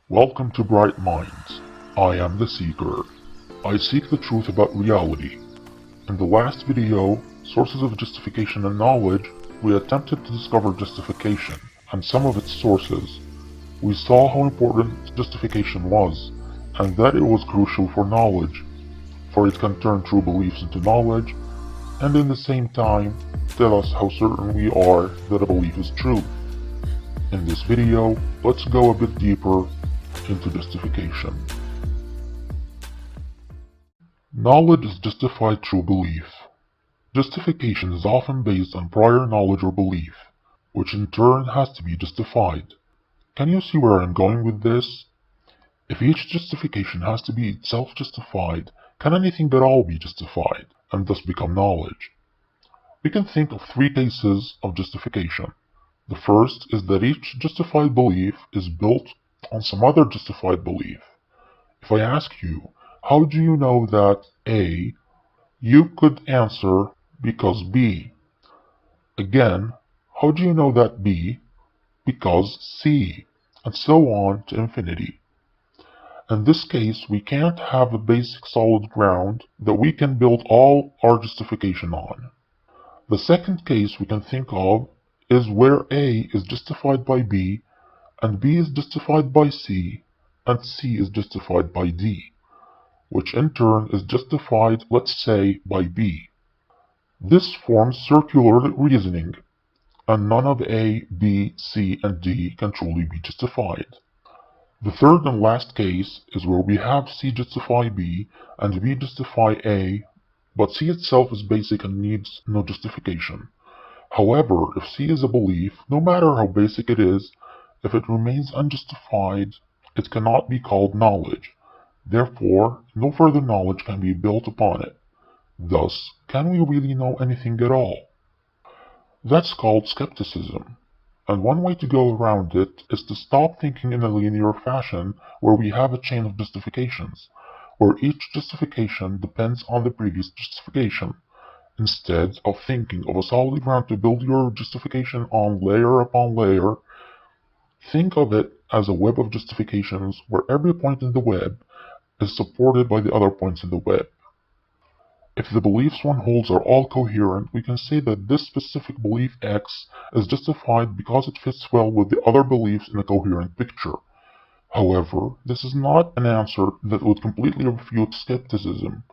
Welcome to Bright Minds. I am the Seeker. I seek the truth about reality. In the last video, Sources of Justification and Knowledge, we attempted to discover justification and some of its sources. We saw how important justification was, and that it was crucial for knowledge, for it can turn true beliefs into knowledge, and in the same time, tell us how certain we are that a belief is true. In this video, let's go a bit deeper into justification. Knowledge is justified true belief. Justification is often based on prior knowledge or belief, which in turn has to be justified. Can you see where I'm going with this? If each justification has to be itself justified, can anything at all be justified, and thus become knowledge? We can think of three cases of justification. The first is that each justified belief is built on some other justified belief. If I ask you, how do you know that A, you could answer because B. Again, how do you know that B? Because C, and so on to infinity. In this case, we can't have a basic solid ground that we can build all our justification on. The second case we can think of is where A is justified by B, and B is justified by C, and C is justified by D, which in turn is justified, let's say, by B. This forms circular reasoning, and none of A, B, C, and D can truly be justified. The third and last case is where we have C justify B, and B justify A, but C itself is basic and needs no justification. However, if C is a belief, no matter how basic it is, if it remains unjustified, it cannot be called knowledge. Therefore, no further knowledge can be built upon it. Thus, can we really know anything at all? That's called skepticism. And one way to go around it is to stop thinking in a linear fashion where we have a chain of justifications, where each justification depends on the previous justification. Instead of thinking of a solid ground to build your justification on layer upon layer, think of it as a web of justifications where every point in the web is supported by the other points in the web. If the beliefs one holds are all coherent, we can say that this specific belief X is justified because it fits well with the other beliefs in a coherent picture. However, this is not an answer that would completely refute skepticism,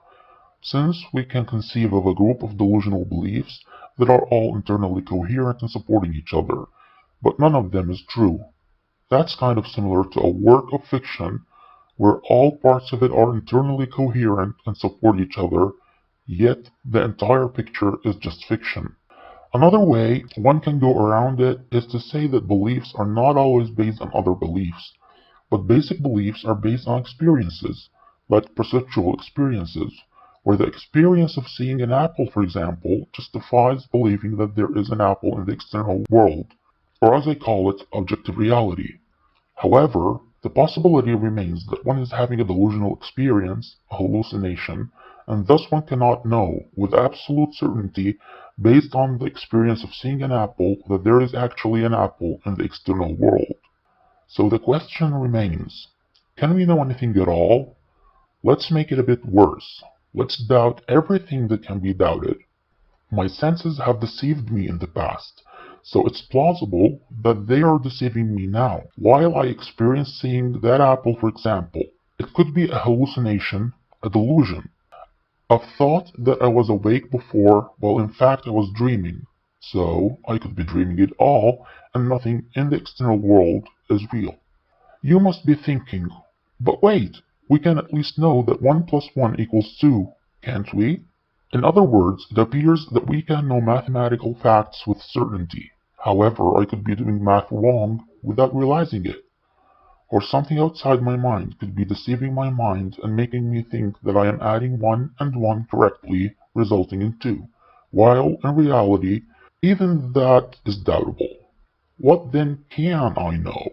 since we can conceive of a group of delusional beliefs that are all internally coherent and supporting each other, but none of them is true. That's kind of similar to a work of fiction where all parts of it are internally coherent and support each other, yet the entire picture is just fiction. Another way one can go around it is to say that beliefs are not always based on other beliefs, but basic beliefs are based on experiences, like perceptual experiences, where the experience of seeing an apple, for example, justifies believing that there is an apple in the external world, or as I call it, objective reality. However, the possibility remains that one is having a delusional experience, a hallucination, and thus one cannot know with absolute certainty, based on the experience of seeing an apple, that there is actually an apple in the external world. So the question remains, can we know anything at all? Let's make it a bit worse. Let's doubt everything that can be doubted. My senses have deceived me in the past, so it's plausible that they are deceiving me now. While I experience seeing that apple, for example, it could be a hallucination, a delusion. I've thought that I was awake before, while in fact I was dreaming. So, I could be dreaming it all, and nothing in the external world is real. You must be thinking, but wait, we can at least know that 1 plus 1 equals 2, can't we? In other words, it appears that we can know mathematical facts with certainty. However, I could be doing math wrong without realizing it. Or something outside my mind could be deceiving my mind and making me think that I am adding 1 and 1 correctly, resulting in 2, while in reality, even that is doubtable. What then can I know?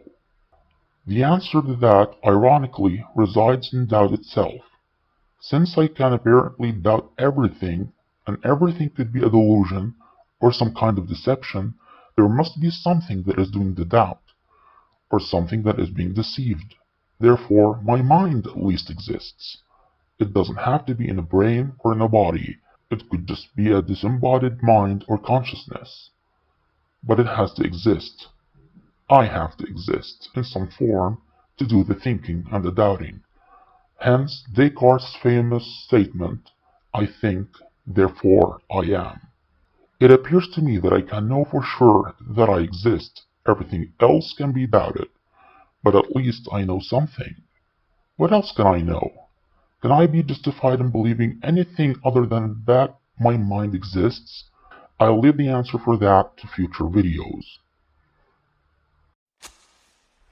The answer to that, ironically, resides in doubt itself. Since I can apparently doubt everything, and everything could be a delusion, or some kind of deception, there must be something that is doing the doubt, or something that is being deceived. Therefore, my mind at least exists. It doesn't have to be in a brain or in a body. It could just be a disembodied mind or consciousness. But it has to exist. I have to exist in some form to do the thinking and the doubting. Hence Descartes' famous statement, I think, therefore I am. It appears to me that I can know for sure that I exist. Everything else can be doubted. But at least I know something. What else can I know? Can I be justified in believing anything other than that my mind exists? I'll leave the answer for that to future videos.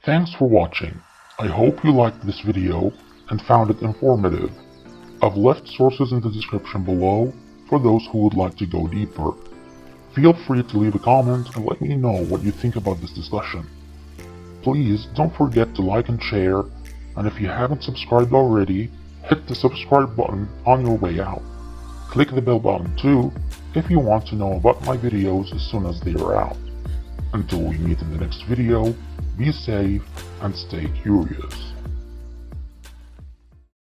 Thanks for watching. I hope you liked this video and found it informative. I've left sources in the description below for those who would like to go deeper. Feel free to leave a comment and let me know what you think about this discussion. Please don't forget to like and share, and if you haven't subscribed already, hit the subscribe button on your way out. Click the bell button too if you want to know about my videos as soon as they are out. Until we meet in the next video, be safe and stay curious.